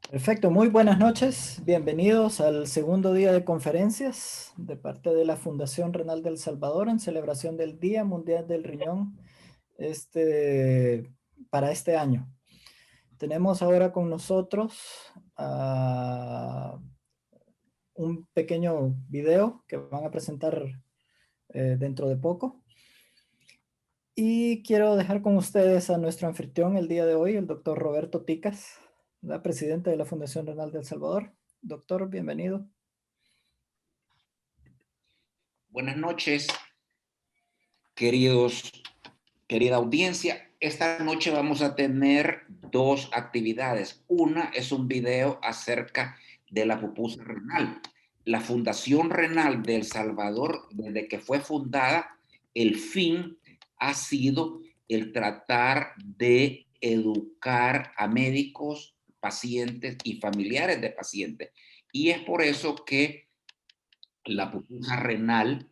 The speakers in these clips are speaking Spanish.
Perfecto, muy buenas noches. Bienvenidos al segundo día de conferencias de parte de la Fundación Renal del Salvador en celebración del Día Mundial del Riñón este, para este año. Tenemos ahora con nosotros un pequeño video que van a presentar dentro de poco. Y quiero dejar con ustedes a nuestro anfitrión el día de hoy, el doctor Roberto Ticas, la presidenta de la Fundación Renal del Salvador. Doctor, bienvenido. Buenas noches, querida audiencia. Esta noche vamos a tener dos actividades. Una es un video acerca de la pupusa renal. La Fundación Renal de El Salvador, desde que fue fundada, el fin ha sido el tratar de educar a médicos, pacientes y familiares de pacientes. Y es por eso que la pupusa renal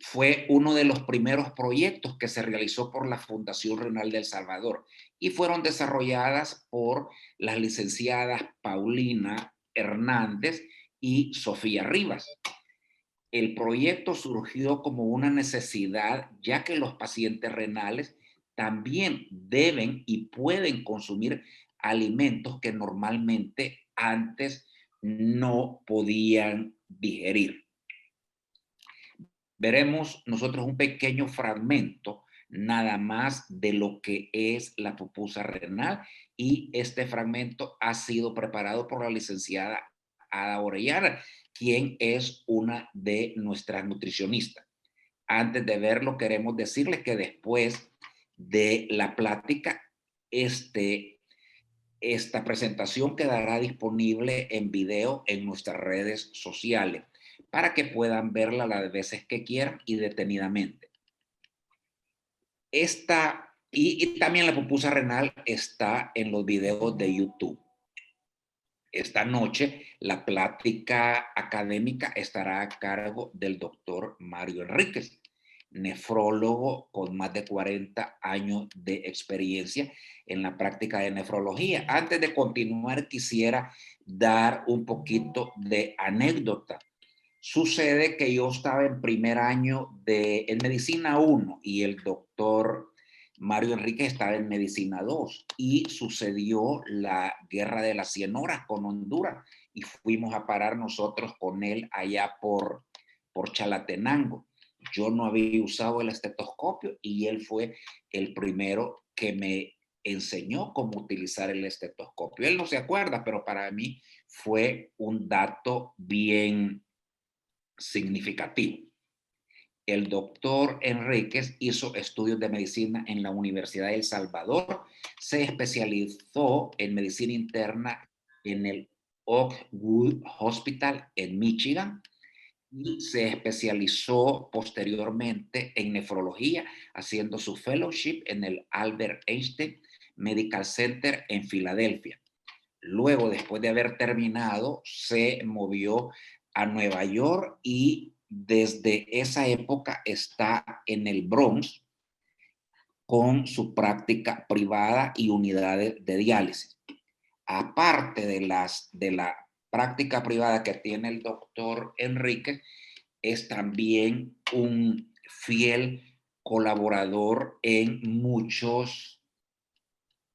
fue uno de los primeros proyectos que se realizó por la Fundación Renal de El Salvador y fueron desarrolladas por las licenciadas Paulina Hernández y Sofía Rivas. El proyecto surgió como una necesidad, ya que los pacientes renales también deben y pueden consumir alimentos que normalmente antes no podían digerir. Veremos nosotros un pequeño fragmento nada más de lo que es la pupusa renal, y este fragmento ha sido preparado por la licenciada Ada Orellana, quien es una de nuestras nutricionistas. Antes de verlo, queremos decirles que después de la plática, esta presentación quedará disponible en video en nuestras redes sociales para que puedan verla las veces que quieran y detenidamente. Y también la pupusa renal está en los videos de YouTube. Esta noche la plática académica estará a cargo del doctor Mario Enríquez, nefrólogo con más de 40 años de experiencia en la práctica de nefrología. Antes de continuar, quisiera dar un poquito de anécdota. Sucede que yo estaba en primer año en Medicina 1 y el doctor Mario Enrique estaba en Medicina 2 y sucedió la Guerra de las 100 Horas con Honduras y fuimos a parar nosotros con él allá por Chalatenango. Yo no había usado el estetoscopio y él fue el primero que me enseñó cómo utilizar el estetoscopio. Él no se acuerda, pero para mí fue un dato bien significativo. El doctor Enríquez hizo estudios de medicina en la Universidad de El Salvador, se especializó en medicina interna en el Oakwood Hospital en Michigan y se especializó posteriormente en nefrología, haciendo su fellowship en el Albert Einstein Medical Center en Filadelfia. Luego, después de haber terminado, se movió a Nueva York y desde esa época está en el Bronx con su práctica privada y unidades de diálisis. Aparte de la práctica privada que tiene el doctor Enrique, es también un fiel colaborador en muchos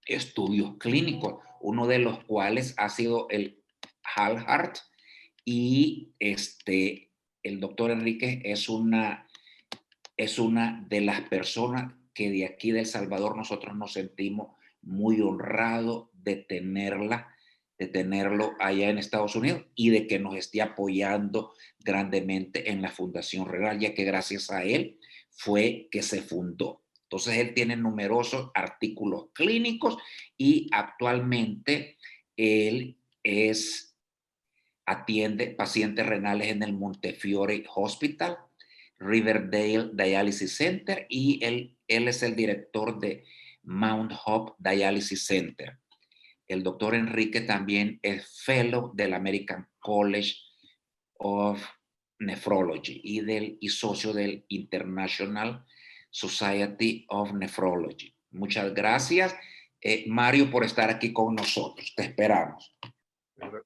estudios clínicos, uno de los cuales ha sido el HALHART, y el doctor Enrique es una de las personas que de aquí de El Salvador nosotros nos sentimos muy honrados de tenerlo allá en Estados Unidos y de que nos esté apoyando grandemente en la Fundación Renal, ya que gracias a él fue que se fundó. Entonces él tiene numerosos artículos clínicos y actualmente él atiende pacientes renales en el Montefiore Hospital, Riverdale Dialysis Center, y él es el director de Mount Hope Dialysis Center. El doctor Enrique también es fellow del American College of Nephrology y socio del International Society of Nephrology. Muchas gracias, Mario, por estar aquí con nosotros. Te esperamos. Gracias.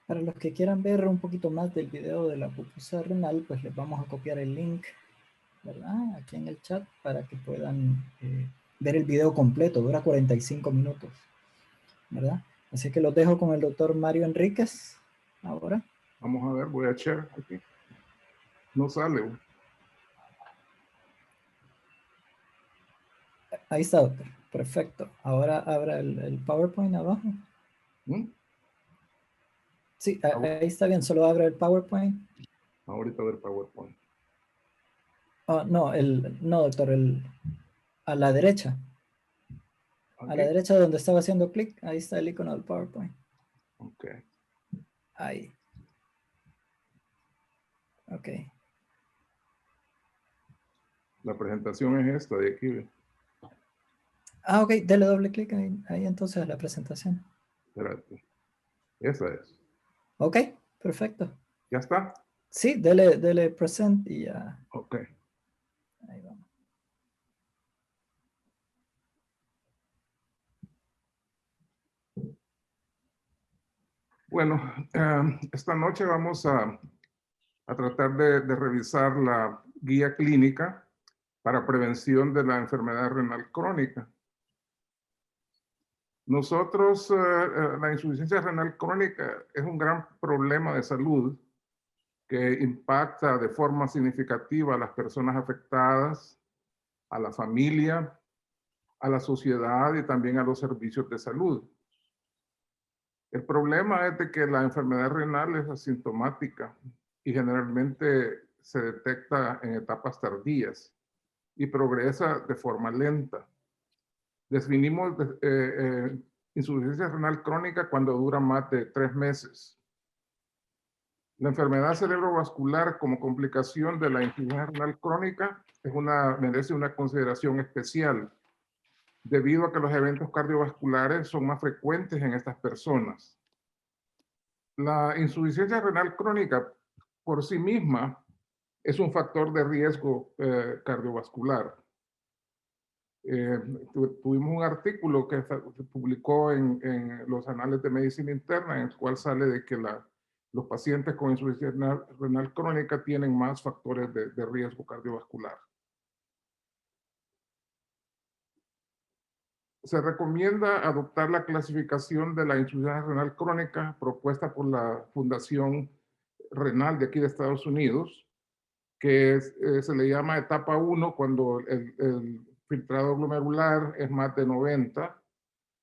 Para los que quieran ver un poquito más del video de la pupusa renal, pues les vamos a copiar el link, ¿verdad? Aquí en el chat para que puedan ver el video completo. Dura 45 minutos, ¿verdad? Así que los dejo con el doctor Mario Enríquez ahora. Vamos a ver, voy a share aquí. No sale. Ahí está, doctor. Perfecto. Ahora abra el PowerPoint abajo. ¿Mm? Sí, ahí está bien. Solo abra el PowerPoint. Ahorita a ver PowerPoint. No, no, doctor, a la derecha. Okay. A la derecha donde estaba haciendo clic, ahí está el icono del PowerPoint. Ok. Ahí. Ok. La presentación es esta de aquí. Ok, dele doble clic ahí entonces a la presentación. Espérate. Esa es. Ok, perfecto. ¿Ya está? Sí, dele present y ya. Ok. Ahí vamos. Bueno, esta noche vamos a tratar de revisar la guía clínica para prevención de la enfermedad renal crónica. Nosotros, la insuficiencia renal crónica es un gran problema de salud que impacta de forma significativa a las personas afectadas, a la familia, a la sociedad y también a los servicios de salud. El problema es de que la enfermedad renal es asintomática y generalmente se detecta en etapas tardías y progresa de forma lenta. Definimos insuficiencia renal crónica cuando dura más de 3 meses. La enfermedad cerebrovascular como complicación de la insuficiencia renal crónica merece una consideración especial debido a que los eventos cardiovasculares son más frecuentes en estas personas. La insuficiencia renal crónica por sí misma es un factor de riesgo cardiovascular. Tuvimos un artículo que se publicó en los anales de medicina interna, en el cual sale de que los pacientes con insuficiencia renal crónica tienen más factores de riesgo cardiovascular. Se recomienda adoptar la clasificación de la insuficiencia renal crónica propuesta por la Fundación renal de aquí de Estados Unidos, que se le llama etapa 1 cuando el filtrado glomerular es más de 90,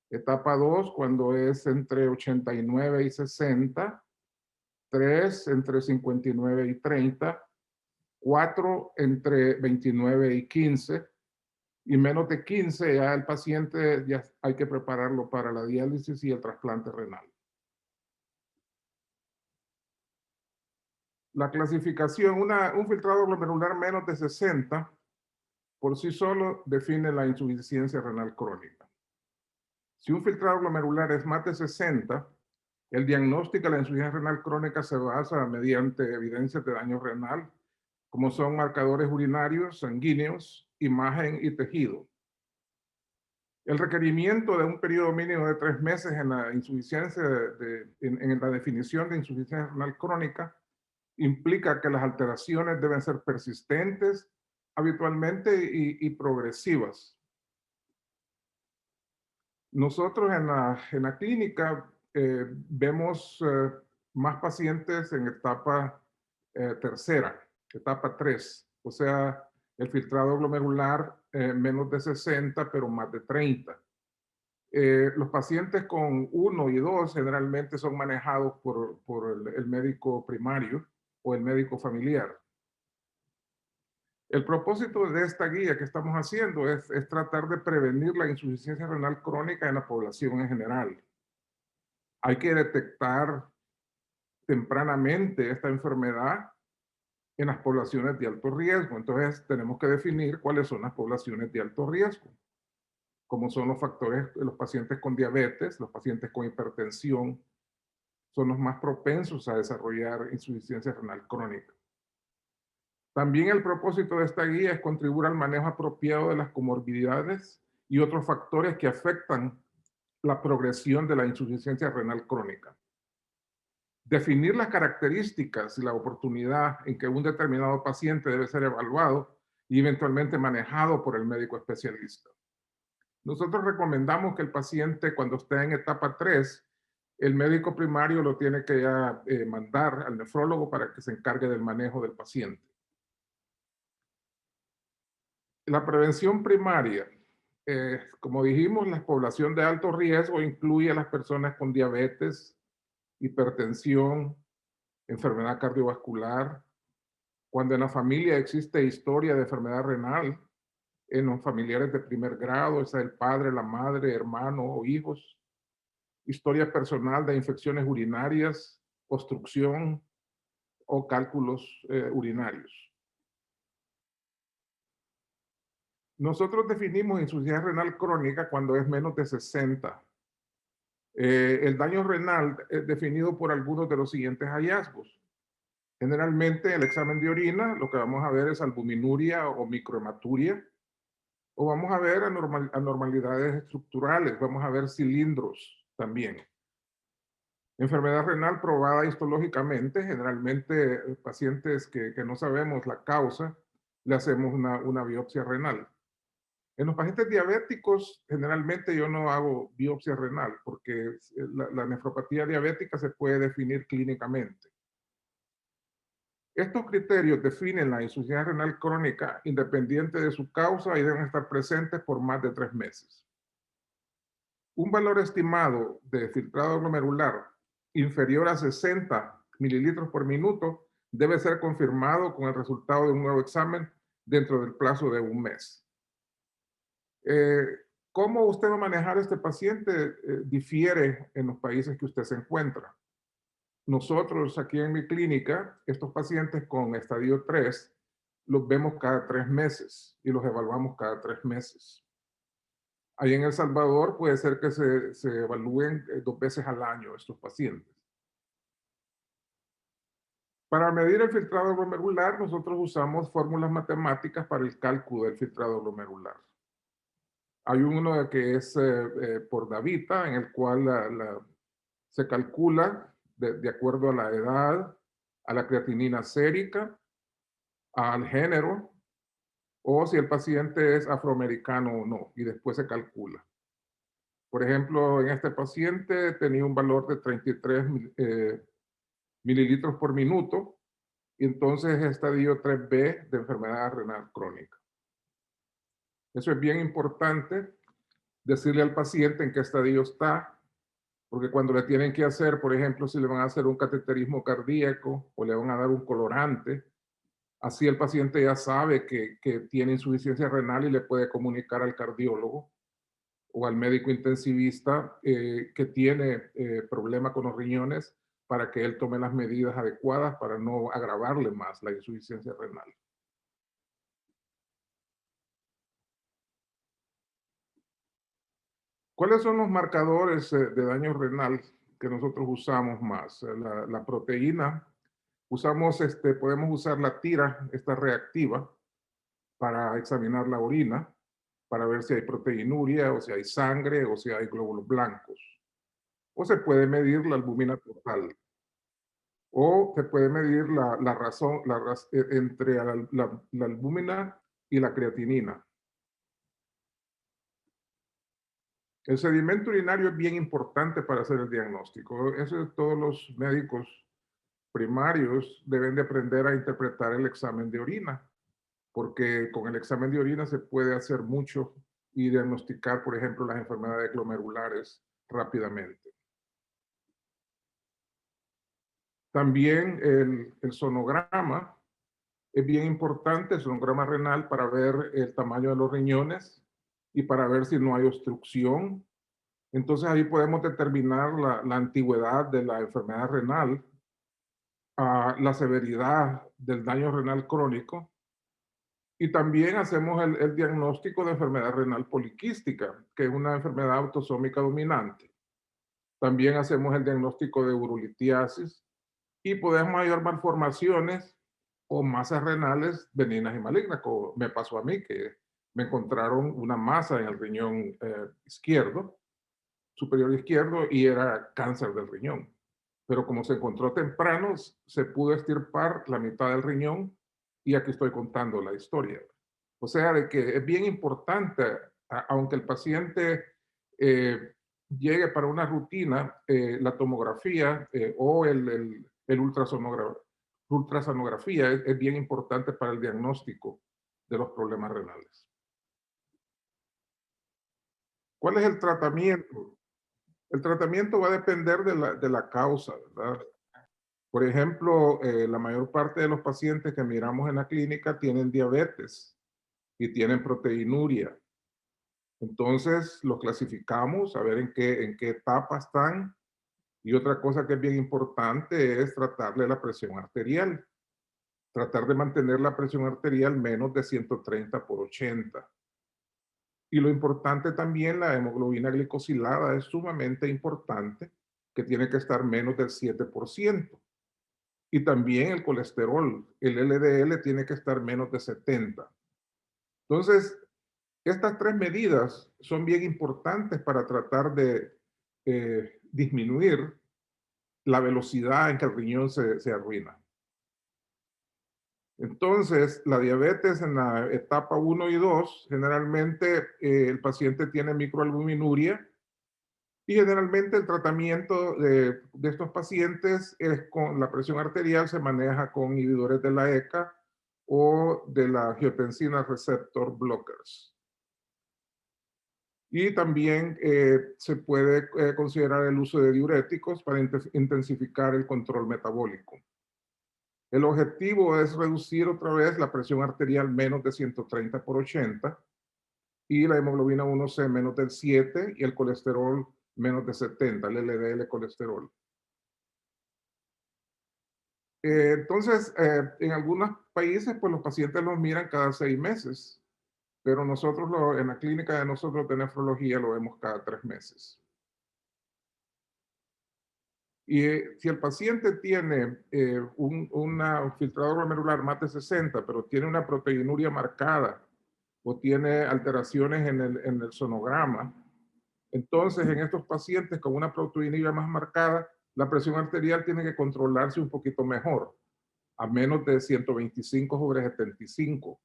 etapa 2 cuando es entre 89 y 60, 3 entre 59 y 30, 4 entre 29 y 15, y menos de 15 ya el paciente ya hay que prepararlo para la diálisis y el trasplante renal. La clasificación, un filtrado glomerular menos de 60 por sí solo define la insuficiencia renal crónica. Si un filtrado glomerular es más de 60, el diagnóstico de la insuficiencia renal crónica se basa mediante evidencias de daño renal, como son marcadores urinarios, sanguíneos, imagen y tejido. El requerimiento de un periodo mínimo de 3 meses en la insuficiencia, en la definición de insuficiencia renal crónica, implica que las alteraciones deben ser persistentes, habitualmente y progresivas. Nosotros en la clínica vemos más pacientes en etapa tercera, etapa 3, o sea, el filtrado glomerular menos de 60, pero más de 30. Los pacientes con 1 y 2 generalmente son manejados por el médico primario o el médico familiar. El propósito de esta guía que estamos haciendo es tratar de prevenir la insuficiencia renal crónica en la población en general. Hay que detectar tempranamente esta enfermedad en las poblaciones de alto riesgo. Entonces tenemos que definir cuáles son las poblaciones de alto riesgo, como son los factores, los pacientes con diabetes, los pacientes con hipertensión, son los más propensos a desarrollar insuficiencia renal crónica. También el propósito de esta guía es contribuir al manejo apropiado de las comorbilidades y otros factores que afectan la progresión de la insuficiencia renal crónica. Definir las características y la oportunidad en que un determinado paciente debe ser evaluado y eventualmente manejado por el médico especialista. Nosotros recomendamos que el paciente, cuando esté en etapa 3, el médico primario lo tiene que ya mandar al nefrólogo para que se encargue del manejo del paciente. La prevención primaria, como dijimos, la población de alto riesgo incluye a las personas con diabetes, hipertensión, enfermedad cardiovascular. Cuando en la familia existe historia de enfermedad renal, en los familiares de primer grado, sea el padre, la madre, hermano o hijos. Historia personal de infecciones urinarias, obstrucción o cálculos urinarios. Nosotros definimos insuficiencia renal crónica cuando es menos de 60. El daño renal es definido por algunos de los siguientes hallazgos. Generalmente el examen de orina, lo que vamos a ver es albuminuria o microhematuria, o vamos a ver anormalidades estructurales, vamos a ver cilindros también. Enfermedad renal probada histológicamente, generalmente pacientes que no sabemos la causa, le hacemos una biopsia renal. En los pacientes diabéticos, generalmente yo no hago biopsia renal porque la nefropatía diabética se puede definir clínicamente. Estos criterios definen la insuficiencia renal crónica independiente de su causa y deben estar presentes por más de 3 meses. Un valor estimado de filtrado glomerular inferior a 60 mililitros por minuto debe ser confirmado con el resultado de un nuevo examen dentro del plazo de 1 mes. ¿Cómo usted va a manejar este paciente? Difiere en los países que usted se encuentra. Nosotros aquí en mi clínica, estos pacientes con estadio 3, los vemos cada 3 meses y los evaluamos cada 3 meses. Ahí en El Salvador puede ser que se evalúen 2 veces al año estos pacientes. Para medir el filtrado glomerular, nosotros usamos fórmulas matemáticas para el cálculo del filtrado glomerular. Hay uno que es por Davita, en el cual se calcula de acuerdo a la edad, a la creatinina sérica, al género, o si el paciente es afroamericano o no, y después se calcula. Por ejemplo, en este paciente tenía un valor de 33 mililitros por minuto, y entonces es estadio 3B de enfermedad renal crónica. Eso es bien importante, decirle al paciente en qué estadio está, porque cuando le tienen que hacer, por ejemplo, si le van a hacer un cateterismo cardíaco o le van a dar un colorante, así el paciente ya sabe que tiene insuficiencia renal y le puede comunicar al cardiólogo o al médico intensivista que tiene problema con los riñones para que él tome las medidas adecuadas para no agravarle más la insuficiencia renal. ¿Cuáles son los marcadores de daño renal que nosotros usamos más? La proteína, podemos usar la tira, esta reactiva, para examinar la orina, para ver si hay proteinuria, o si hay sangre, o si hay glóbulos blancos. O se puede medir la albúmina total. O se puede medir la razón entre la albúmina y la creatinina. El sedimento urinario es bien importante para hacer el diagnóstico. Eso todos los médicos primarios deben de aprender a interpretar el examen de orina, porque con el examen de orina se puede hacer mucho y diagnosticar, por ejemplo, las enfermedades glomerulares rápidamente. También el sonograma es bien importante, el sonograma renal, para ver el tamaño de los riñones y para ver si no hay obstrucción. Entonces ahí podemos determinar la antigüedad de la enfermedad renal, la severidad del daño renal crónico, y también hacemos el diagnóstico de enfermedad renal poliquística, que es una enfermedad autosómica dominante. También hacemos el diagnóstico de urolitiasis y podemos hallar malformaciones o masas renales benignas y malignas, como me pasó a mí, que me encontraron una masa en el riñón izquierdo, superior izquierdo, y era cáncer del riñón. Pero como se encontró temprano, se pudo extirpar la mitad del riñón y aquí estoy contando la historia. O sea, de que es bien importante, aunque el paciente llegue para una rutina, la tomografía o el ultrasonografía es bien importante para el diagnóstico de los problemas renales. ¿Cuál es el tratamiento? El tratamiento va a depender de la causa, ¿verdad? Por ejemplo, la mayor parte de los pacientes que miramos en la clínica tienen diabetes y tienen proteinuria. Entonces, los clasificamos a ver en qué etapa están. Y otra cosa que es bien importante es tratarle la presión arterial. Tratar de mantener la presión arterial menos de 130/80. Y lo importante también, la hemoglobina glicosilada es sumamente importante, que tiene que estar menos del 7%. Y también el colesterol, el LDL tiene que estar menos de 70. Entonces, estas tres medidas son bien importantes para tratar de disminuir la velocidad en que el riñón se arruina. Entonces, la diabetes en la etapa 1 y 2, generalmente el paciente tiene microalbuminuria y generalmente el tratamiento de estos pacientes es con la presión arterial, se maneja con inhibidores de la ECA o de la angiotensina receptor blockers. Y también se puede considerar el uso de diuréticos para intensificar el control metabólico. El objetivo es reducir otra vez la presión arterial menos de 130/80 y la hemoglobina 1C menos del 7 y el colesterol menos de 70, el LDL colesterol. Entonces, en algunos países, pues los pacientes los miran cada 6 meses, pero nosotros en la clínica de nosotros de nefrología lo vemos cada 3 meses. Y si el paciente tiene un filtrador glomerular más de 60, pero tiene una proteinuria marcada o tiene alteraciones en el sonograma, entonces en estos pacientes con una proteinuria más marcada, la presión arterial tiene que controlarse un poquito mejor, a menos de 125/75.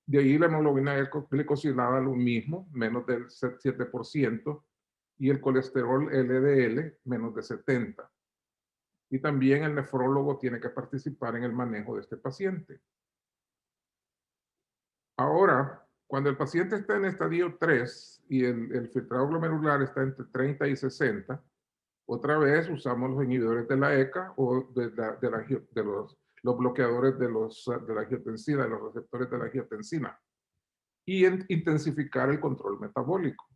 De ahí la hemoglobina glicosilada lo mismo, menos del 7%, y el colesterol LDL menos de 70. Y también el nefrólogo tiene que participar en el manejo de este paciente. Ahora, cuando el paciente está en estadio 3 y el filtrado glomerular está entre 30 y 60, otra vez usamos los inhibidores de la ECA o de los bloqueadores de la angiotensina, de los receptores de la angiotensina, y intensificar el control metabólico.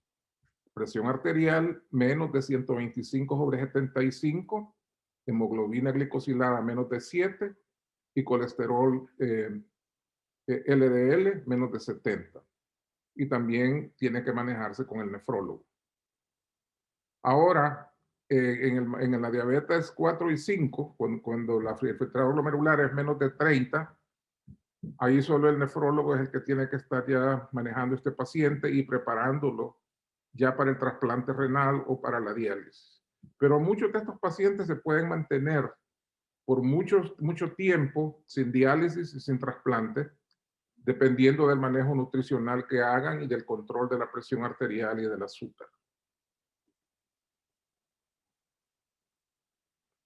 Presión arterial menos de 125/75, hemoglobina glicosilada menos de 7 y colesterol LDL menos de 70. Y también tiene que manejarse con el nefrólogo. Ahora, en la diabetes 4 y 5, cuando el filtrado glomerular es menos de 30, ahí solo el nefrólogo es el que tiene que estar ya manejando este paciente y preparándolo ya para el trasplante renal o para la diálisis. Pero muchos de estos pacientes se pueden mantener por mucho tiempo sin diálisis y sin trasplante, dependiendo del manejo nutricional que hagan y del control de la presión arterial y del azúcar.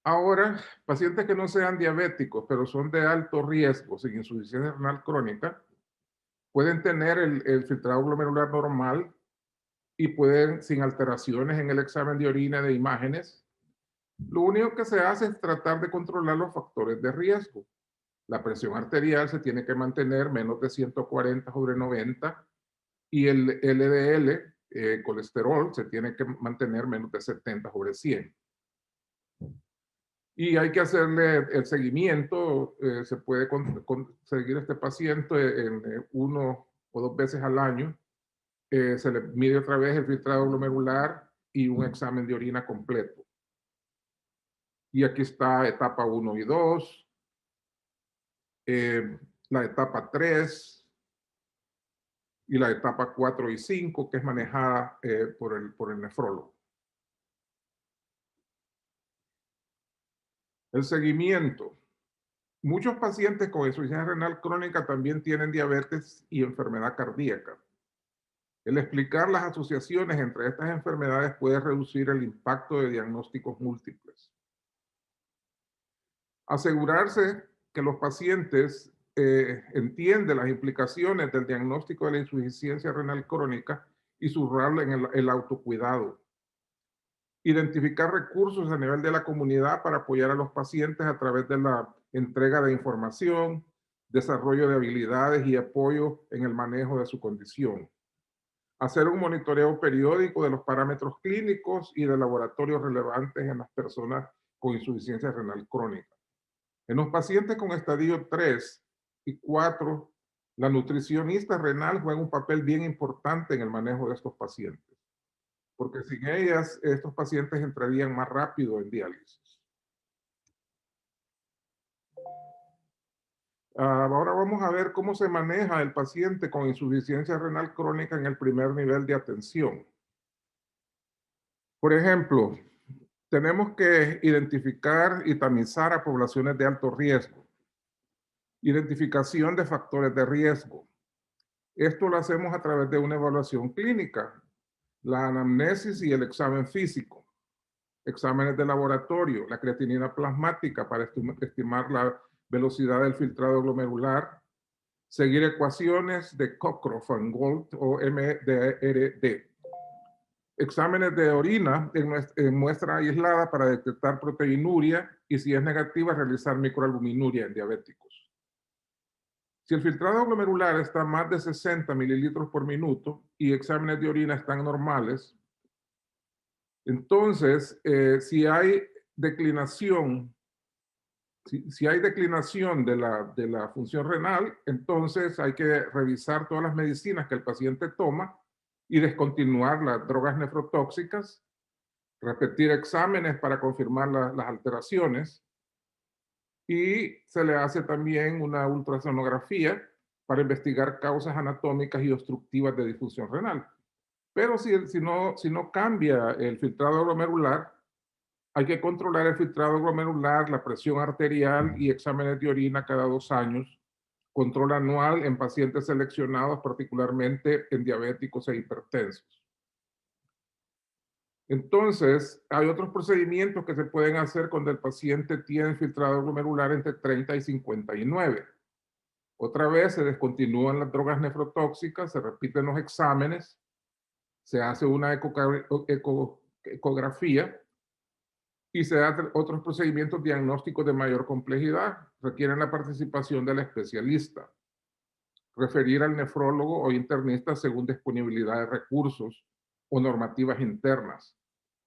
Ahora, pacientes que no sean diabéticos, pero son de alto riesgo, sin insuficiencia renal crónica, pueden tener el filtrado glomerular normal y pueden, sin alteraciones en el examen de orina de imágenes, lo único que se hace es tratar de controlar los factores de riesgo. La presión arterial se tiene que mantener menos de 140/90 y el LDL, colesterol, se tiene que mantener menos de 70/100. Y hay que hacerle el seguimiento, se puede seguir a este paciente en 1 o 2 veces al año. Se le mide otra vez el filtrado glomerular y un examen de orina completo. Y aquí está etapa 1 y 2, la etapa 3 y la etapa 4 y 5, que es manejada por el nefrólogo. El seguimiento. Muchos pacientes con insuficiencia renal crónica también tienen diabetes y enfermedad cardíaca. El explicar las asociaciones entre estas enfermedades puede reducir el impacto de diagnósticos múltiples. Asegurarse que los pacientes entienden las implicaciones del diagnóstico de la insuficiencia renal crónica y su rol en el autocuidado. Identificar recursos a nivel de la comunidad para apoyar a los pacientes a través de la entrega de información, desarrollo de habilidades y apoyo en el manejo de su condición. Hacer un monitoreo periódico de los parámetros clínicos y de laboratorios relevantes en las personas con insuficiencia renal crónica. En los pacientes con estadio 3 y 4, la nutricionista renal juega un papel bien importante en el manejo de estos pacientes, porque sin ellas, estos pacientes entrarían más rápido en diálisis. Ahora vamos a ver cómo se maneja el paciente con insuficiencia renal crónica en el primer nivel de atención. Por ejemplo, tenemos que identificar y tamizar a poblaciones de alto riesgo. Identificación de factores de riesgo. Esto lo hacemos a través de una evaluación clínica, la anamnesis y el examen físico, exámenes de laboratorio, la creatinina plasmática para estimar la velocidad del filtrado glomerular, seguir ecuaciones de Cockcroft-Gault o MDRD. Exámenes de orina en muestra aislada para detectar proteinuria y si es negativa realizar microalbuminuria en diabéticos. Si el filtrado glomerular está a más de 60 mililitros por minuto y exámenes de orina están normales, entonces si hay declinación, si hay declinación de la función renal, entonces hay que revisar todas las medicinas que el paciente toma y descontinuar las drogas nefrotóxicas, repetir exámenes para confirmar las alteraciones y se le hace también una ultrasonografía para investigar causas anatómicas y obstructivas de difusión renal. Pero si no cambia el filtrado glomerular, hay que controlar el filtrado glomerular, la presión arterial y exámenes de orina cada 2 años, control anual en pacientes seleccionados, particularmente en diabéticos e hipertensos. Entonces, hay otros procedimientos que se pueden hacer cuando el paciente tiene filtrado glomerular entre 30 y 59. Otra vez se descontinúan las drogas nefrotóxicas, se repiten los exámenes, se hace una ecografía y se hacen otros procedimientos diagnósticos de mayor complejidad. Requieren la participación del especialista. Referir al nefrólogo o internista según disponibilidad de recursos o normativas internas.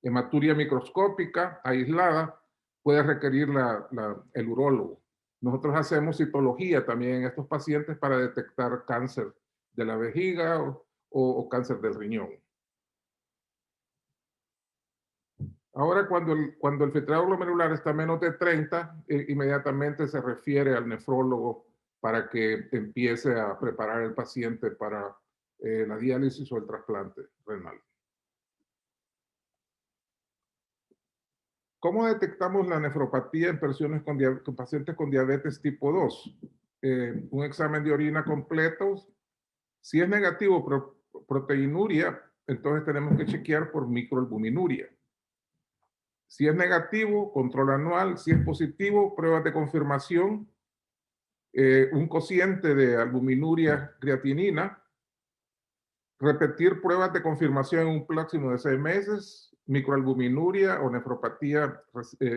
Hematuria microscópica aislada puede requerir el urólogo. Nosotros hacemos citología también en estos pacientes para detectar cáncer de la vejiga o cáncer del riñón. Ahora, cuando el filtrado glomerular está menos de 30, inmediatamente se refiere al nefrólogo para que empiece a preparar el paciente para la diálisis o el trasplante renal. ¿Cómo detectamos la nefropatía en personas con pacientes con diabetes tipo 2? Un examen de orina completo. Si es negativo proteinuria, entonces tenemos que chequear por microalbuminuria. Si es negativo, control anual. Si es positivo, pruebas de confirmación. Un cociente de albuminuria creatinina. Repetir pruebas de confirmación en un próximo de 6 meses. Microalbuminuria o nefropatía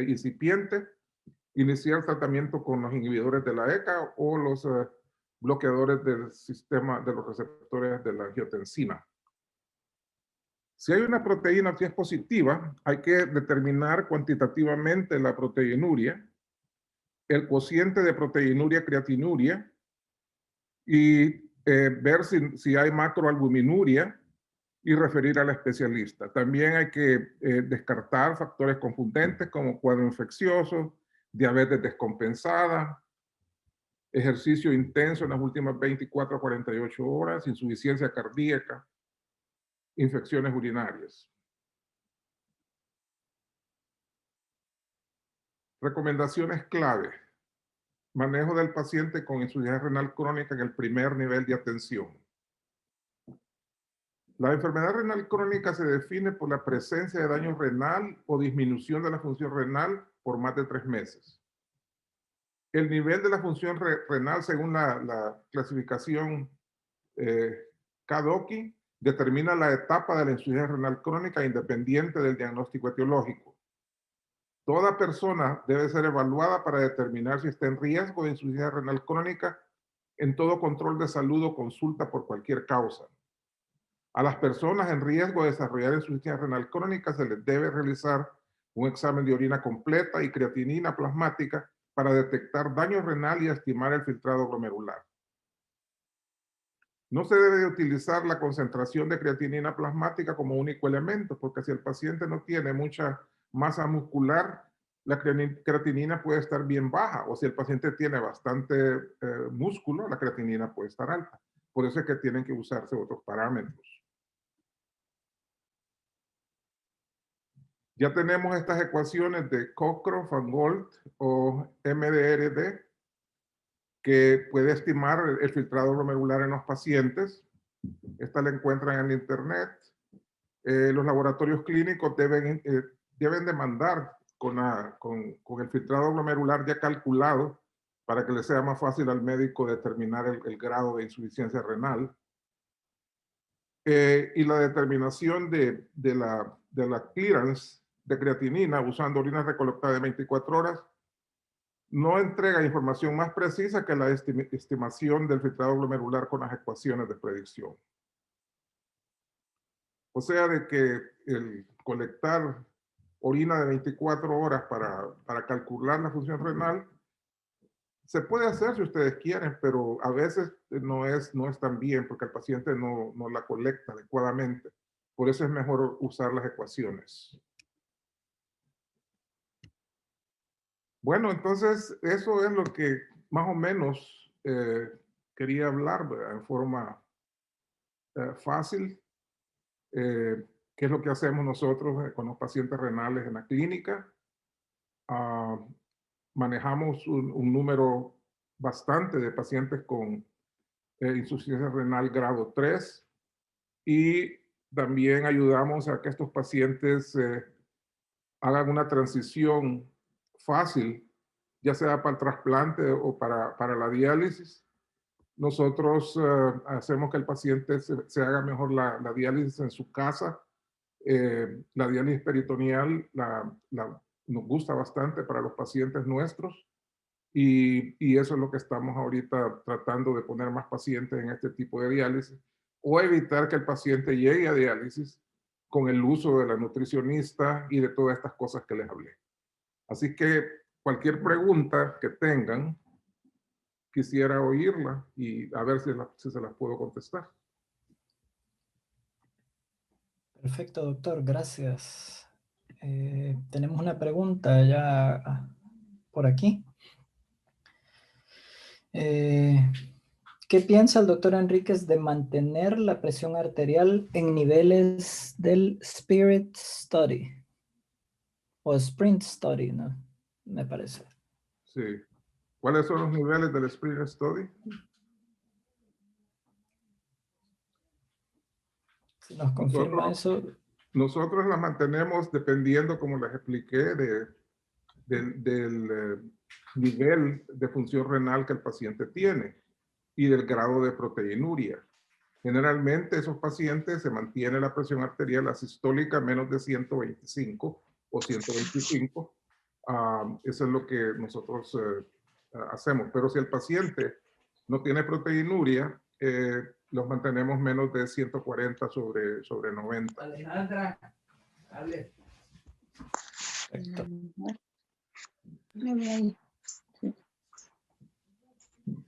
incipiente. Iniciar tratamiento con los inhibidores de la ECA o los bloqueadores del sistema de los receptores de la angiotensina. Si hay una proteína que es positiva, hay que determinar cuantitativamente la proteinuria, el cociente de proteinuria creatinuria y ver si hay macroalbuminuria y referir al especialista. También hay que descartar factores confundentes como cuadro infeccioso, diabetes descompensada, ejercicio intenso en las últimas 24 a 48 horas, insuficiencia cardíaca, infecciones urinarias. Recomendaciones clave. Manejo del paciente con insuficiencia renal crónica en el primer nivel de atención. La enfermedad renal crónica se define por la presencia de daño renal o disminución de la función renal por más de 3 meses. El nivel de la función renal, según la clasificación KDOQI, determina la etapa de la insuficiencia renal crónica independiente del diagnóstico etiológico. Toda persona debe ser evaluada para determinar si está en riesgo de insuficiencia renal crónica en todo control de salud o consulta por cualquier causa. A las personas en riesgo de desarrollar insuficiencia renal crónica se les debe realizar un examen de orina completa y creatinina plasmática para detectar daño renal y estimar el filtrado glomerular. No se debe de utilizar la concentración de creatinina plasmática como único elemento, porque si el paciente no tiene mucha masa muscular, la creatinina puede estar bien baja, o si el paciente tiene bastante músculo, la creatinina puede estar alta. Por eso es que tienen que usarse otros parámetros. Ya tenemos estas ecuaciones de Cockcroft-Gault o MDRD, que puede estimar el filtrado glomerular en los pacientes. Esta la encuentran en internet. Los laboratorios clínicos deben demandar con el filtrado glomerular ya calculado para que le sea más fácil al médico determinar el grado de insuficiencia renal. Y la determinación de la clearance de creatinina usando orina recolectada de 24 horas no entrega información más precisa que la estimación del filtrado glomerular con las ecuaciones de predicción. O sea, de que el colectar orina de 24 horas para calcular la función renal se puede hacer si ustedes quieren, pero a veces no es tan bien porque el paciente no la colecta adecuadamente. Por eso es mejor usar las ecuaciones. Bueno, entonces eso es lo que más o menos quería hablar, ¿verdad? En forma fácil. ¿Qué es lo que hacemos nosotros con los pacientes renales en la clínica? Manejamos un número bastante de pacientes con insuficiencia renal grado 3 y También ayudamos a que estos pacientes hagan una transición fácil, ya sea para el trasplante o para la diálisis. Nosotros hacemos que el paciente se haga mejor la diálisis en su casa. La diálisis peritoneal nos gusta bastante para los pacientes nuestros y eso es lo que estamos ahorita tratando de poner más pacientes en este tipo de diálisis o evitar que el paciente llegue a diálisis con el uso de la nutricionista y de todas estas cosas que les hablé. Así que cualquier pregunta que tengan, quisiera oírla y a ver si se las puedo contestar. Perfecto, doctor, gracias. Tenemos una pregunta ya por aquí. ¿Qué piensa el doctor Enríquez de mantener la presión arterial en niveles del Spirit Study? O Sprint Study, ¿no? Me parece. Sí. ¿Cuáles son los niveles del Spirit Study? Si nos confirma eso. Nosotros la mantenemos dependiendo, como les expliqué, del nivel de función renal que el paciente tiene y del grado de proteinuria. Generalmente esos pacientes se mantiene la presión arterial asistólica menos de 125 o 125. Eso es lo que nosotros hacemos. Pero si el paciente no tiene proteinuria, los mantenemos menos de 140 sobre 90. Alejandra, hable. Perfecto.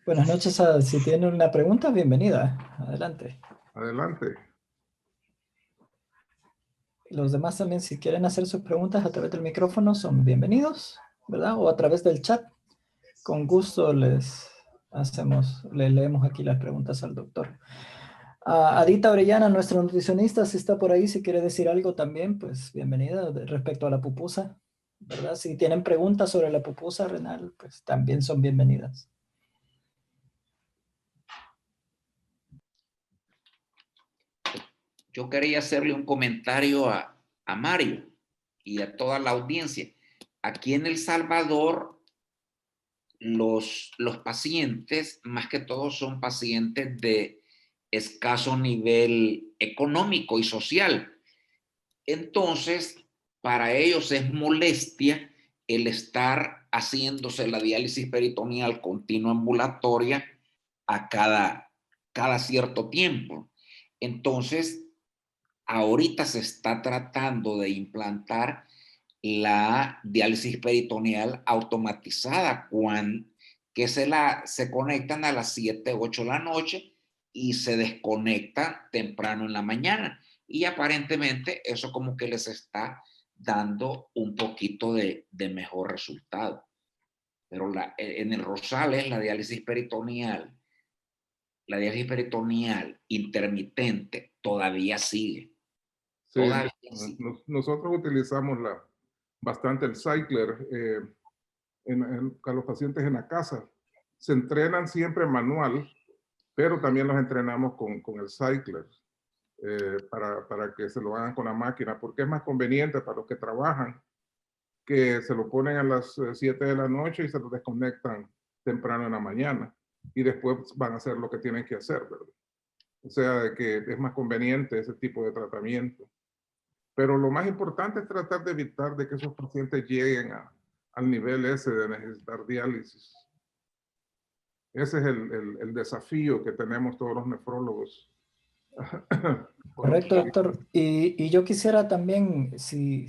Buenas noches. Si tiene una pregunta, bienvenida. Adelante. Adelante. Los demás también, si quieren hacer sus preguntas a través del micrófono, son bienvenidos, ¿verdad? O a través del chat. Con gusto le leemos aquí las preguntas al doctor. Adita Orellana, nuestra nutricionista, si está por ahí, si quiere decir algo también, pues bienvenida respecto a la pupusa, ¿verdad? Si tienen preguntas sobre la pupusa renal, pues también son bienvenidas. Yo quería hacerle un comentario a Mario y a toda la audiencia. Aquí en El Salvador, los pacientes, más que todo, son pacientes de escaso nivel económico y social. Entonces, para ellos es molestia el estar haciéndose la diálisis peritoneal continua ambulatoria a cada cierto tiempo. Entonces, ahorita se está tratando de implantar la diálisis peritoneal automatizada, que se conectan a las 7, 8 de la noche y se desconecta temprano en la mañana. Y aparentemente eso como que les está dando un poquito de mejor resultado. Pero en el Rosales la diálisis peritoneal intermitente todavía sigue. Sí, nosotros utilizamos bastante el cycler a los pacientes en la casa. Se entrenan siempre manual, pero también los entrenamos con el cycler para que se lo hagan con la máquina, porque es más conveniente para los que trabajan, que se lo ponen a las 7 de la noche y se lo desconectan temprano en la mañana y después van a hacer lo que tienen que hacer, ¿verdad? O sea, que es más conveniente ese tipo de tratamiento. Pero lo más importante es tratar de evitar de que esos pacientes lleguen al nivel ese de necesitar diálisis. Ese es el desafío que tenemos todos los nefrólogos. Correcto, doctor. Y yo quisiera también, si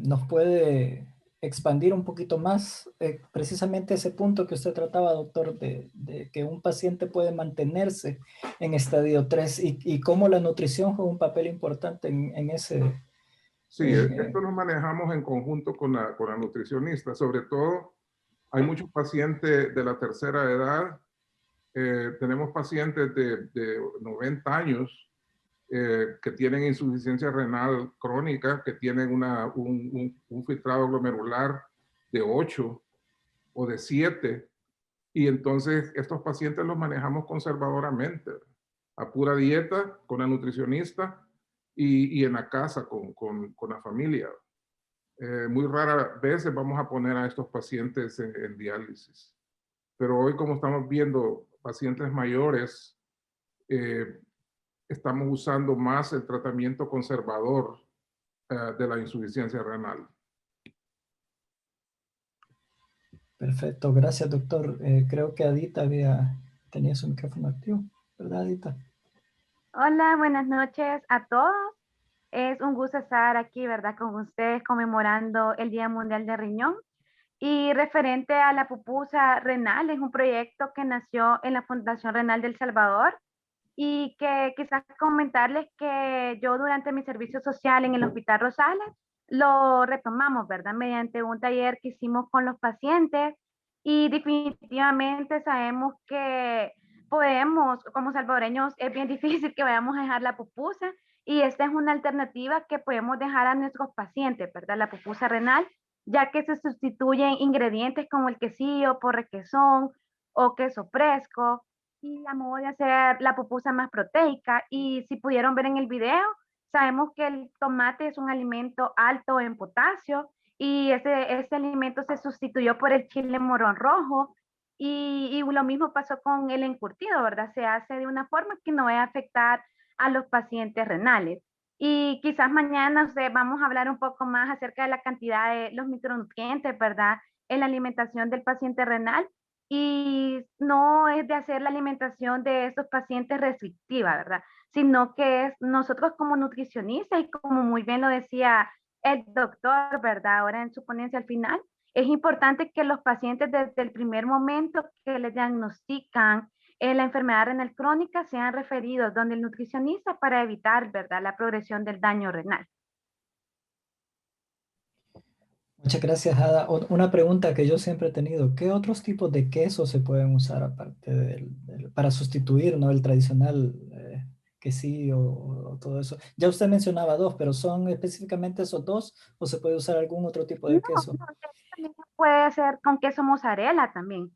nos puede expandir un poquito más, precisamente ese punto que usted trataba, doctor, de que un paciente puede mantenerse en estadio 3 y cómo la nutrición juega un papel importante en ese. Sí, esto lo manejamos en conjunto con la nutricionista. Sobre todo, hay muchos pacientes de la tercera edad. Tenemos pacientes de 90 años que tienen insuficiencia renal crónica, que tienen un filtrado glomerular de 8 o de 7. Y entonces estos pacientes los manejamos conservadoramente, a pura dieta, con la nutricionista, y en la casa con la familia. Muy raras veces vamos a poner a estos pacientes en diálisis. Pero hoy, como estamos viendo pacientes mayores, estamos usando más el tratamiento conservador de la insuficiencia renal. Perfecto, gracias doctor. Creo que Adita tenía su micrófono activo, ¿verdad Adita? Hola, buenas noches a todos. Es un gusto estar aquí, ¿verdad? Con ustedes conmemorando el Día Mundial del Riñón. Y referente a la pupusa renal, es un proyecto que nació en la Fundación Renal del Salvador y que quizás comentarles que yo durante mi servicio social en el Hospital Rosales lo retomamos, ¿verdad? Mediante un taller que hicimos con los pacientes y definitivamente sabemos que podemos, como salvadoreños, es bien difícil que vayamos a dejar la pupusa y esta es una alternativa que podemos dejar a nuestros pacientes, ¿verdad? La pupusa renal, ya que se sustituyen ingredientes como el quesillo por requesón o queso fresco y a modo de hacer la pupusa más proteica. Y si pudieron ver en el video, sabemos que el tomate es un alimento alto en potasio y ese alimento se sustituyó por el chile morrón rojo y lo mismo pasó con el encurtido, ¿verdad? Se hace de una forma que no va a afectar a los pacientes renales. Y quizás mañana vamos a hablar un poco más acerca de la cantidad de los micronutrientes, ¿verdad? En la alimentación del paciente renal y no es de hacer la alimentación de estos pacientes restrictiva, ¿verdad? Sino que es nosotros como nutricionistas y como muy bien lo decía el doctor, ¿verdad? Ahora en su ponencia al final, es importante que los pacientes desde el primer momento que les diagnostican la enfermedad renal crónica sean referidos donde el nutricionista para evitar, ¿verdad? La progresión del daño renal. Muchas gracias, Ada. Una pregunta que yo siempre he tenido, ¿qué otros tipos de queso se pueden usar aparte para sustituir, ¿no? El tradicional quesillo o todo eso? Ya usted mencionaba dos, pero ¿son específicamente esos dos o se puede usar algún otro tipo de queso? No, también puede ser con queso mozzarella también.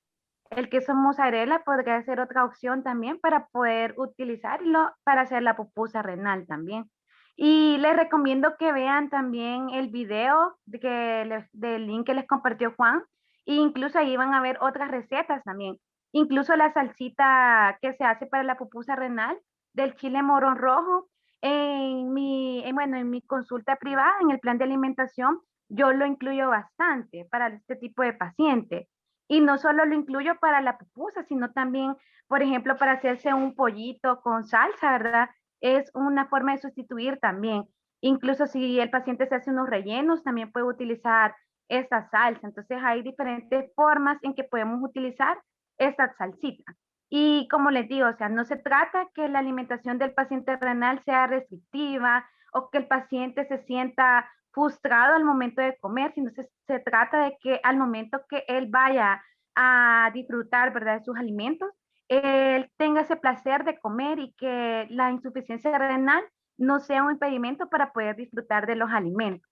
El queso mozzarella podría ser otra opción también para poder utilizarlo para hacer la pupusa renal también. Y les recomiendo que vean también el video del link que les compartió Juan. E incluso ahí van a ver otras recetas también. Incluso la salsita que se hace para la pupusa renal del chile morrón rojo. Bueno, en mi consulta privada, en el plan de alimentación, yo lo incluyo bastante para este tipo de pacientes. Y no solo lo incluyo para la pupusa, sino también, por ejemplo, para hacerse un pollito con salsa, ¿verdad? Es una forma de sustituir también. Incluso si el paciente se hace unos rellenos, también puede utilizar esta salsa. Entonces hay diferentes formas en que podemos utilizar esta salsita. Y como les digo, o sea, no se trata que la alimentación del paciente renal sea restrictiva o que el paciente se sienta frustrado al momento de comer, sino se trata de que al momento que él vaya a disfrutar, ¿verdad?, de sus alimentos, él tenga ese placer de comer y que la insuficiencia renal no sea un impedimento para poder disfrutar de los alimentos.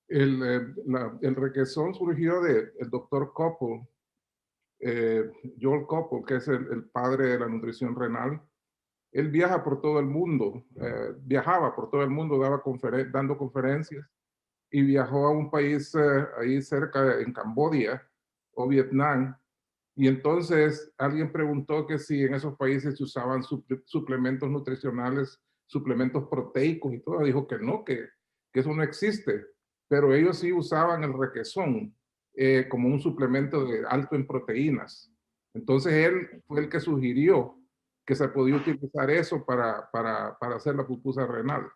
El requesón surgió del doctor Koppel, Joel Koppel, que es el padre de la nutrición renal. Él viaja por todo el mundo, viajaba por todo el mundo, dando conferencias y viajó a un país ahí cerca, en Camboya o Vietnam. Y entonces alguien preguntó que si en esos países se usaban suplementos nutricionales, suplementos proteicos y todo. Dijo que no, que eso no existe. Pero ellos sí usaban el requesón como un suplemento alto en proteínas. Entonces él fue el que sugirió que se podía utilizar eso para hacer la pupusa renal.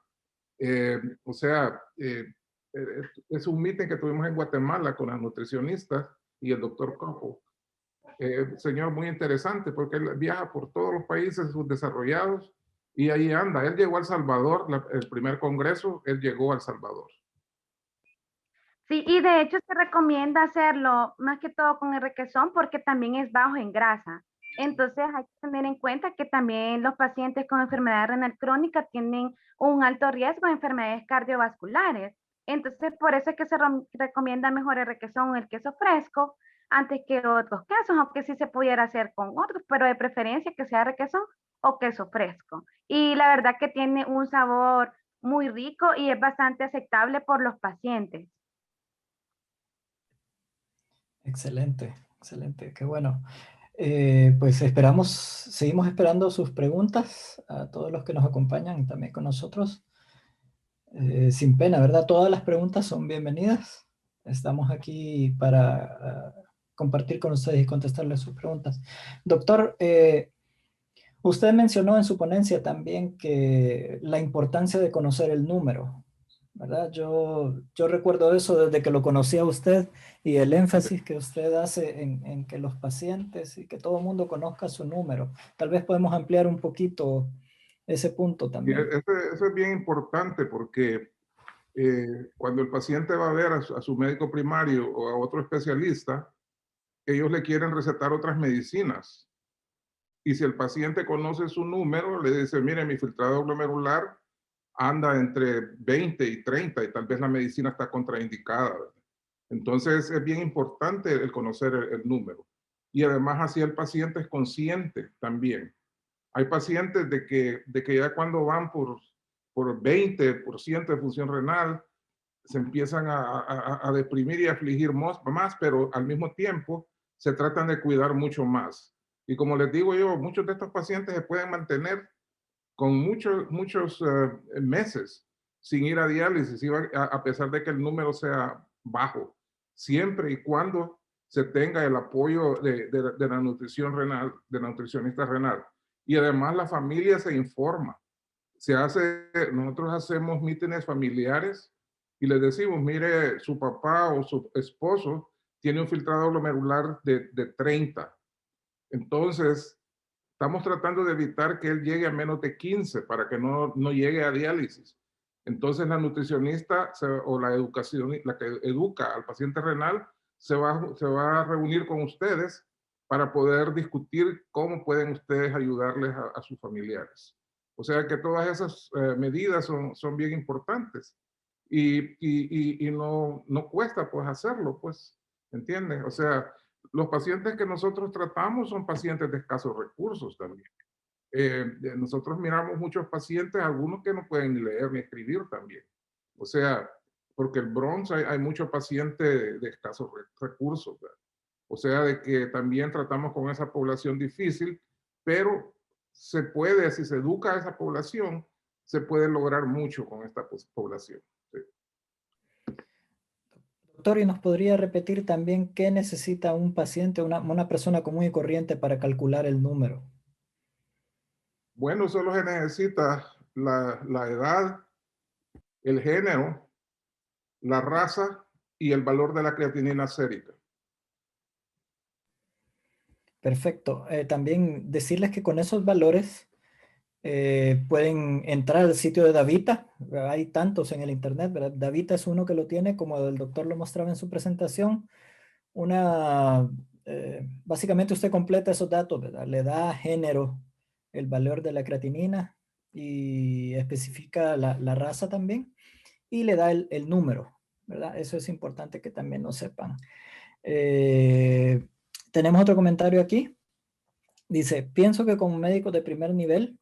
O sea, es un meeting que tuvimos en Guatemala con las nutricionistas y el doctor Coco. Señor muy interesante porque él viaja por todos los países subdesarrollados y ahí anda. Él llegó a El Salvador, el primer congreso, él llegó a El Salvador. Sí, y de hecho se recomienda hacerlo más que todo con el requesón porque también es bajo en grasa. Entonces hay que tener en cuenta que también los pacientes con enfermedad renal crónica tienen un alto riesgo de enfermedades cardiovasculares. Entonces por eso es que se recomienda mejor el requesón o el queso fresco antes que otros quesos, aunque sí se pudiera hacer con otros, pero de preferencia que sea requesón o queso fresco. Y la verdad que tiene un sabor muy rico y es bastante aceptable por los pacientes. Excelente, excelente, qué bueno. Pues seguimos esperando sus preguntas a todos los que nos acompañan también con nosotros. Sin pena, ¿verdad? Todas las preguntas son bienvenidas. Estamos aquí para compartir con ustedes y contestarles sus preguntas. Doctor, usted mencionó en su ponencia también que la importancia de conocer el número, ¿verdad? Yo recuerdo eso desde que lo conocí a usted y el énfasis que usted hace en que los pacientes y que todo el mundo conozca su número. Tal vez podemos ampliar un poquito ese punto Y también. eso es bien importante porque cuando el paciente va a ver a su médico primario o a otro especialista, ellos le quieren recetar otras medicinas. Y si el paciente conoce su número, le dice, mire, mi filtrador glomerular anda entre 20 y 30 y tal vez la medicina está contraindicada, ¿verdad? Entonces es bien importante el conocer el número. Y además así el paciente es consciente también. Hay pacientes de que ya cuando van por 20% de función renal, se empiezan a deprimir y a afligir más, pero al mismo tiempo se tratan de cuidar mucho más. Y como les digo yo, muchos de estos pacientes se pueden mantener con muchos meses sin ir a diálisis, a pesar de que el número sea bajo, siempre y cuando se tenga el apoyo de la nutrición renal, de la nutricionista renal. Y además la familia se informa. Nosotros hacemos mítines familiares y les decimos, mire, su papá o su esposo tiene un filtrado glomerular de 30. Entonces, estamos tratando de evitar que él llegue a menos de 15 para que no llegue a diálisis. Entonces, la nutricionista o la que educa al paciente renal se va a reunir con ustedes para poder discutir cómo pueden ustedes ayudarles a sus familiares. O sea que todas esas medidas son bien importantes y no cuesta pues hacerlo, pues, ¿entiendes? O sea, los pacientes que nosotros tratamos son pacientes de escasos recursos también. Nosotros miramos muchos pacientes, algunos que no pueden ni leer ni escribir también. O sea, porque el Bronx hay muchos pacientes de escasos recursos, ¿verdad? O sea, de que también tratamos con esa población difícil, pero se puede, si se educa a esa población, se puede lograr mucho con esta población. Sí. Doctor, ¿y nos podría repetir también qué necesita un paciente, una persona común y corriente para calcular el número? Bueno, solo se necesita la edad, el género, la raza y el valor de la creatinina sérica. Perfecto. También decirles que con esos valores pueden entrar al sitio de Davita. Hay tantos en el internet, ¿verdad? Davita es uno que lo tiene, como el doctor lo mostraba en su presentación. Básicamente usted completa esos datos, ¿verdad? Le da género, el valor de la creatinina y especifica la raza también y le da el número, ¿verdad? Eso es importante que también lo sepan. Tenemos otro comentario aquí. Dice, pienso que como médicos de primer nivel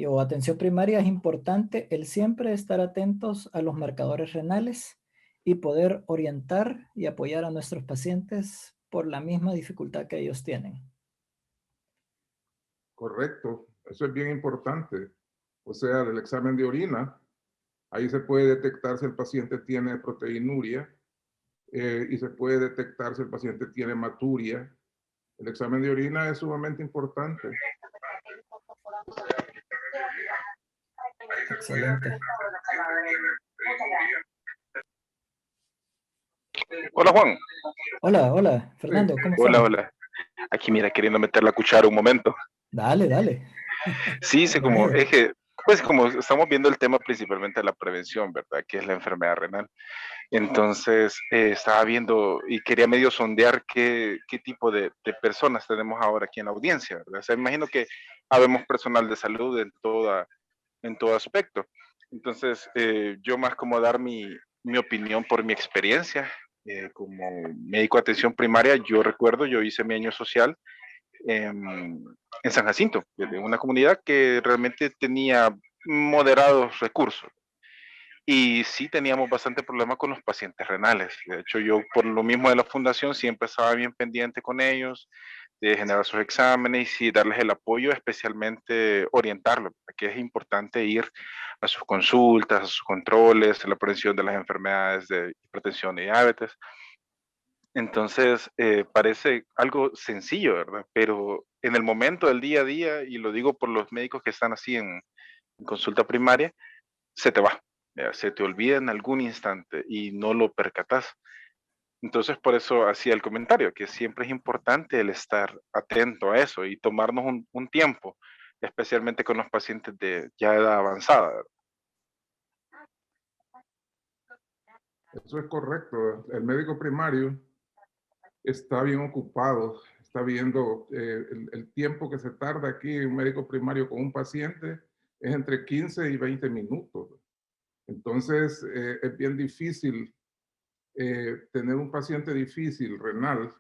o atención primaria es importante el siempre estar atentos a los marcadores renales y poder orientar y apoyar a nuestros pacientes por la misma dificultad que ellos tienen. Correcto, eso es bien importante. O sea, del examen de orina, ahí se puede detectar si el paciente tiene proteinuria y se puede detectar si el paciente tiene hematuria. El examen de orina es sumamente importante. Excelente. Hola Juan. Hola, Fernando, ¿cómo Hola, estamos? hola. Aquí mira, queriendo meter la cuchara un momento. Dale. Sí, sí, como es que, pues como estamos viendo el tema principalmente de la prevención, ¿verdad? Que es la enfermedad renal. Entonces, estaba viendo y quería medio sondear qué tipo de personas tenemos ahora aquí en la audiencia, ¿verdad? O sea, imagino que habemos personal de salud en todo aspecto. Entonces, yo más como dar mi opinión por mi experiencia, como médico de atención primaria, yo recuerdo, yo hice mi año social en San Jacinto, en una comunidad que realmente tenía moderados recursos. Y sí teníamos bastante problema con los pacientes renales. De hecho, yo por lo mismo de la fundación siempre estaba bien pendiente con ellos, de generar sus exámenes y darles el apoyo, especialmente orientarlos, que es importante ir a sus consultas, a sus controles, a la prevención de las enfermedades de hipertensión y diabetes. Entonces, parece algo sencillo, ¿verdad? Pero en el momento del día a día, y lo digo por los médicos que están así en consulta primaria, se te va, se te olvida en algún instante y no lo percatas. Entonces, por eso hacía el comentario, que siempre es importante el estar atento a eso y tomarnos un tiempo, especialmente con los pacientes de ya edad avanzada, ¿verdad? Eso es correcto. El médico primario está bien ocupado, está viendo el tiempo que se tarda aquí un médico primario con un paciente es entre 15 y 20 minutos. Entonces, es bien difícil tener un paciente difícil, renal,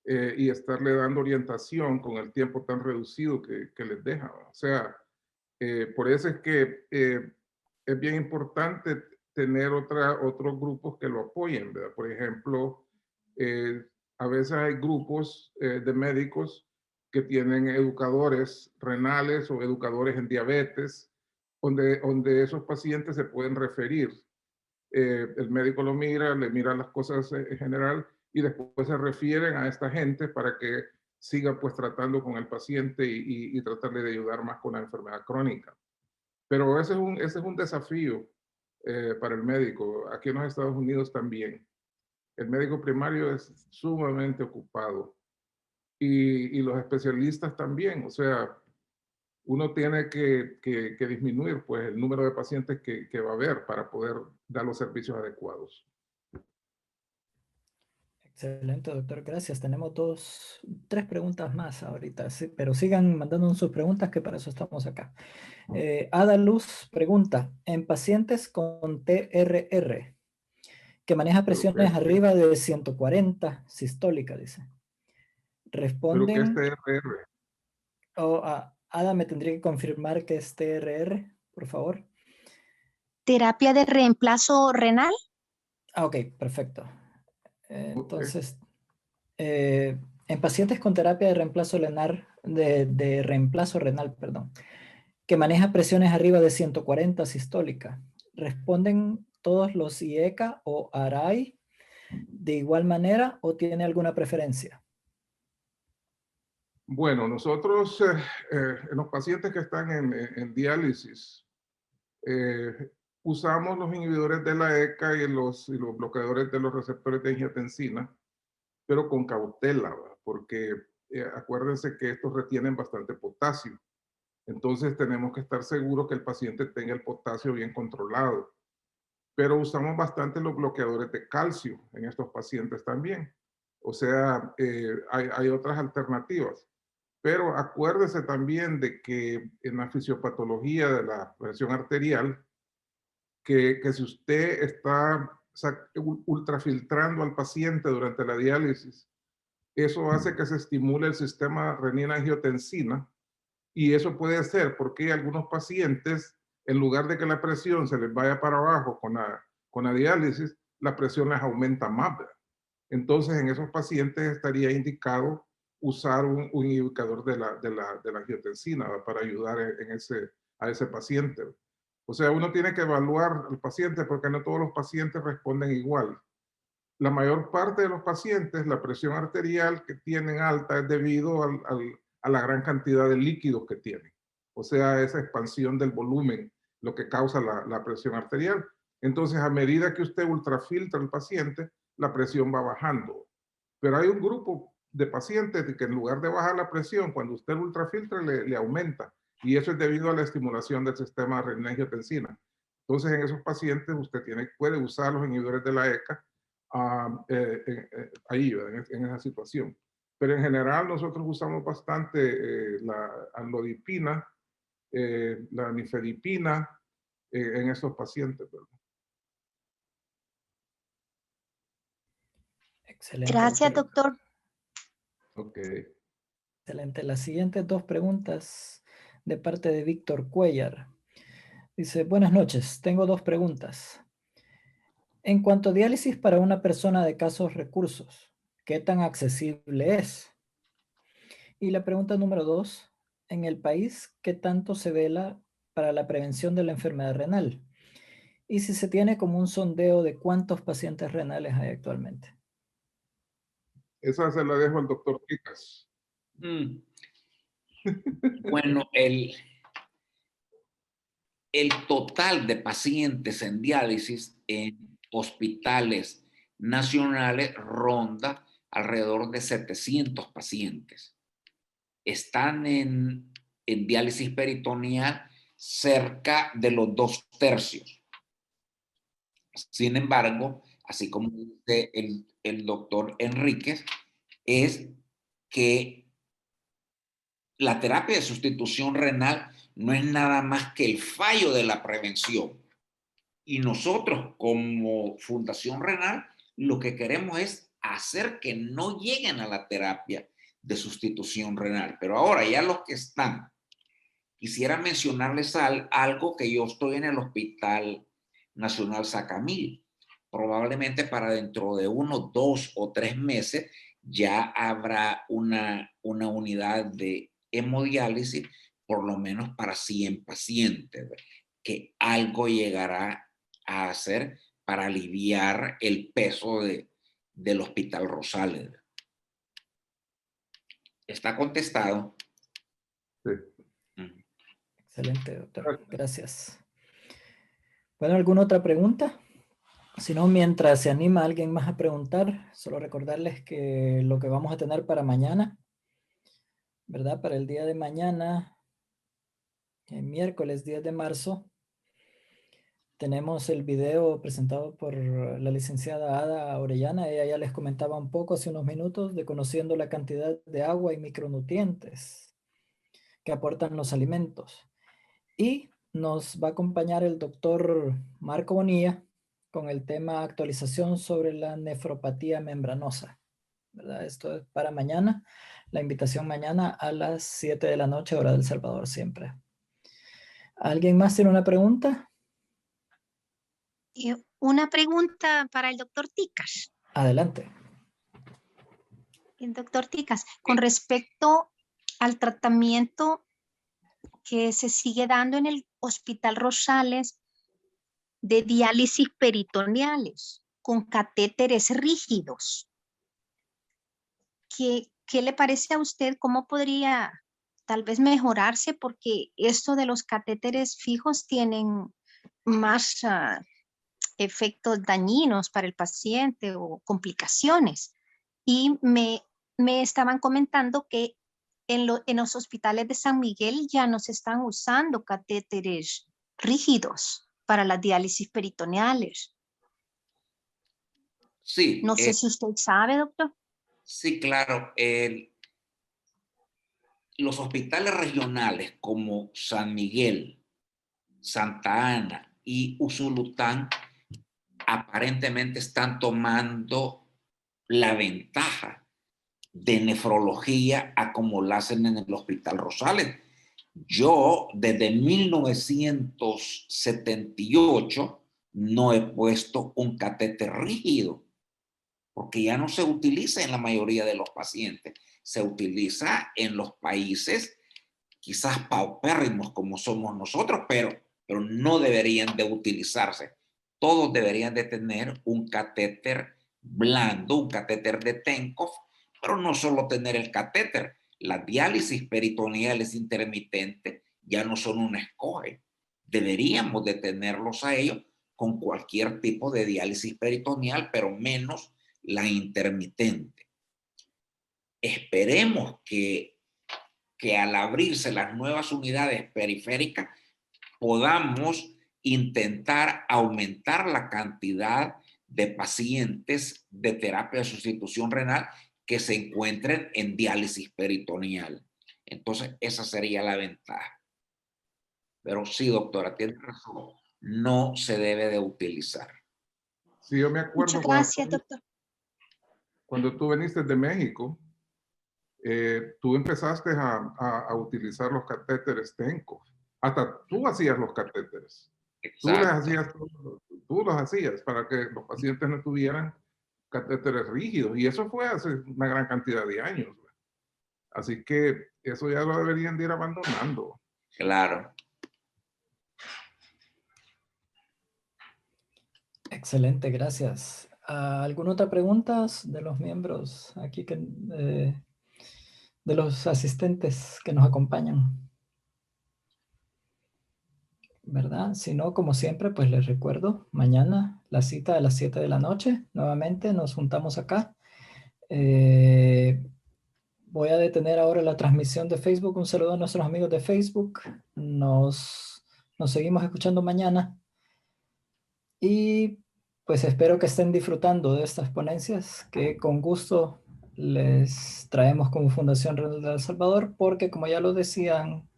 y estarle dando orientación con el tiempo tan reducido que les deja. O sea, por eso es que es bien importante tener otros grupos que lo apoyen, ¿verdad? Por ejemplo, a veces hay grupos de médicos que tienen educadores renales o educadores en diabetes, donde esos pacientes se pueden referir. El médico lo mira, le mira las cosas en general y después se refieren a esta gente para que siga pues tratando con el paciente y tratarle de ayudar más con la enfermedad crónica. Pero ese es un desafío para el médico. Aquí en los Estados Unidos también. El médico primario es sumamente ocupado y los especialistas también. O sea, uno tiene que disminuir pues, el número de pacientes que va a haber para poder dar los servicios adecuados. Excelente, doctor. Gracias. Tenemos tres preguntas más ahorita, sí, pero sigan mandando sus preguntas que para eso estamos acá. Ada Luz pregunta, en pacientes con TRR, que maneja presiones arriba de 140 sistólica, dice. ¿Pero qué es Responden... TRR? Ada, ¿me tendría que confirmar que es TRR, por favor? ¿Terapia de reemplazo renal? Ok, perfecto. Entonces, en pacientes con terapia de reemplazo renal, de reemplazo renal, perdón, que maneja presiones arriba de 140 sistólica, ¿responden todos los IECA o ARAI de igual manera o tiene alguna preferencia? Bueno, nosotros en los pacientes que están en diálisis, usamos los inhibidores de la ECA y los bloqueadores de los receptores de angiotensina, pero con cautela, ¿verdad? Porque acuérdense que estos retienen bastante potasio. Entonces tenemos que estar seguros que el paciente tenga el potasio bien controlado. Pero usamos bastante los bloqueadores de calcio en estos pacientes también. O sea, hay otras alternativas. Pero acuérdese también de que en la fisiopatología de la presión arterial, que si usted está ultrafiltrando al paciente durante la diálisis, eso hace que se estimule el sistema renina-angiotensina y eso puede ser porque algunos pacientes, en lugar de que la presión se les vaya para abajo con la diálisis, la presión les aumenta más. Entonces, en esos pacientes estaría indicado usar un indicador de la angiotensina para ayudar a ese paciente. O sea, uno tiene que evaluar al paciente porque no todos los pacientes responden igual. La mayor parte de los pacientes, la presión arterial que tienen alta es debido a la gran cantidad de líquidos que tienen. O sea, esa expansión del volumen, lo que causa la presión arterial. Entonces, a medida que usted ultrafiltra al paciente, la presión va bajando. Pero hay un grupo de pacientes que en lugar de bajar la presión, cuando usted ultrafiltra, le aumenta. Y eso es debido a la estimulación del sistema renina-angiotensina. Entonces, en esos pacientes usted puede usar los inhibidores de la ECA ahí, en esa situación. Pero en general nosotros usamos bastante la amlodipina, la nifedipina en esos pacientes, ¿verdad? Excelente. Gracias, doctor. Ok. Excelente. Las siguientes dos preguntas de parte de Víctor Cuellar. Dice, buenas noches, tengo dos preguntas. En cuanto a diálisis para una persona de escasos recursos, ¿qué tan accesible es? Y la pregunta número 2, en el país, ¿qué tanto se vela para la prevención de la enfermedad renal? Y si se tiene como un sondeo de cuántos pacientes renales hay actualmente. Esa se la dejo al doctor Ticas. Bueno, el total de pacientes en diálisis en hospitales nacionales ronda alrededor de 700 pacientes. Están en diálisis peritoneal cerca de los 2/3. Sin embargo, así como dice el doctor Enríquez, es que la terapia de sustitución renal no es nada más que el fallo de la prevención. Y nosotros como Fundación Renal lo que queremos es hacer que no lleguen a la terapia de sustitución renal. Pero ahora ya los que están, quisiera mencionarles algo que yo estoy en el Hospital Nacional Sacamil. Probablemente para dentro de 1, 2 o 3 meses ya habrá una unidad de hemodiálisis, por lo menos para 100 pacientes, que algo llegará a hacer para aliviar el peso del Hospital Rosales. ¿Está contestado? Sí. Excelente, doctor. Gracias. Bueno, ¿alguna otra pregunta? Si no, mientras se anima alguien más a preguntar, solo recordarles que lo que vamos a tener para mañana, ¿verdad? Para el día de mañana, el miércoles 10 de marzo, tenemos el video presentado por la licenciada Ada Orellana. Ella ya les comentaba un poco hace unos minutos de conociendo la cantidad de agua y micronutrientes que aportan los alimentos. Y nos va a acompañar el doctor Marco Bonilla con el tema actualización sobre la nefropatía membranosa, ¿verdad? Esto es para mañana. La invitación mañana a las 7 de la noche, hora del Salvador siempre. ¿Alguien más tiene una pregunta? Una pregunta para el doctor Ticas. Adelante. El doctor Ticas, con respecto al tratamiento que se sigue dando en el Hospital Rosales de diálisis peritoneales con catéteres rígidos. ¿Qué le parece a usted? ¿Cómo podría tal vez mejorarse? Porque esto de los catéteres fijos tienen más efectos dañinos para el paciente o complicaciones. Y me estaban comentando que en los hospitales de San Miguel ya no se están usando catéteres rígidos para las diálisis peritoneales. Sí. No sé si usted sabe, doctor. Sí, claro. Los hospitales regionales como San Miguel, Santa Ana y Usulután aparentemente están tomando la ventaja de nefrología a como la hacen en el Hospital Rosales. Yo desde 1978 no he puesto un catéter rígido porque ya no se utiliza en la mayoría de los pacientes. Se utiliza en los países quizás paupérrimos como somos nosotros, pero no deberían de utilizarse. Todos deberían de tener un catéter blando, un catéter de Tenkov, pero no solo tener el catéter. Las diálisis peritoneales intermitentes ya no son un escoge. Deberíamos de tenerlos a ellos con cualquier tipo de diálisis peritoneal, pero menos la intermitente. Esperemos que al abrirse las nuevas unidades periféricas podamos intentar aumentar la cantidad de pacientes de terapia de sustitución renal que se encuentren en diálisis peritoneal. Entonces, esa sería la ventaja. Pero sí, doctora, tiene razón, no se debe de utilizar. Sí, yo me acuerdo. Muchas gracias, doctor. cuando tú viniste de México, tú empezaste a utilizar los catéteres Tenco. Hasta tú hacías los catéteres. Tú los hacías para que los pacientes no tuvieran catéteres rígidos. Y eso fue hace una gran cantidad de años. Así que eso ya lo deberían de ir abandonando. Claro. Excelente, gracias. ¿Alguna otra pregunta de los miembros aquí, de los asistentes que nos acompañan? ¿Verdad? Si no, como siempre, pues les recuerdo, mañana la cita a las 7 de la noche. Nuevamente nos juntamos acá. Voy a detener ahora la transmisión de Facebook. Un saludo a nuestros amigos de Facebook. Nos seguimos escuchando mañana. Y pues espero que estén disfrutando de estas ponencias que con gusto les traemos como Fundación Renal de El Salvador, porque como ya lo decían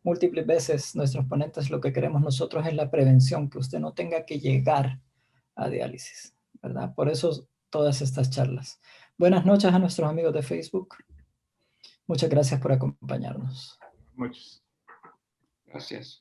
múltiples veces nuestros ponentes, lo que queremos nosotros es la prevención, que usted no tenga que llegar a diálisis, ¿verdad? Por eso todas estas charlas. Buenas noches a nuestros amigos de Facebook. Muchas gracias por acompañarnos. Muchas Gracias.